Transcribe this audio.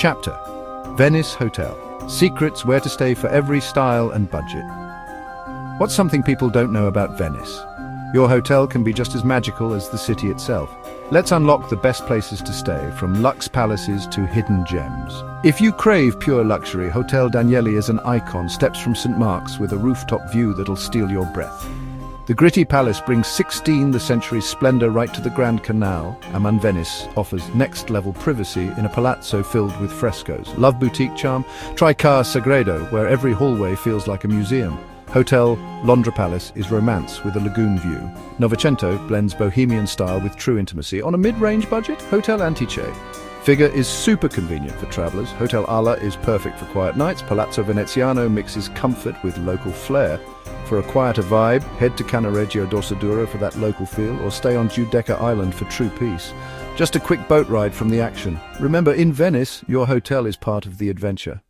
Chapter: Venice Hotel. Secrets where to stay for every style and budget. What's something people don't know about Venice? Your hotel can be just as magical as the city itself. Let's unlock the best places to stay, from luxe palaces to hidden gems. If you crave pure luxury, Hotel Danieli is an icon, steps from St. Mark's with a rooftop view that'll steal your breath. The gritty palace brings 16th century splendor right to the Grand Canal. Aman Venice offers next-level privacy in a palazzo filled with frescoes. Love boutique charm? Try Car Sagredo, where every hallway feels like a museum. Hotel Londra Palace is romance with a lagoon view. Novecento blends bohemian style with true intimacy. On a mid-range budget, Hotel Antiche. Figa is super convenient for travelers. Hotel Ala is perfect for quiet nights. Palazzo Veneziano mixes comfort with local flair. For a quieter vibe, head to Cannaregio d'Orsadura for that local feel, or stay on Giudecca Island for true peace. Just a quick boat ride from the action. Remember, in Venice, your hotel is part of the adventure.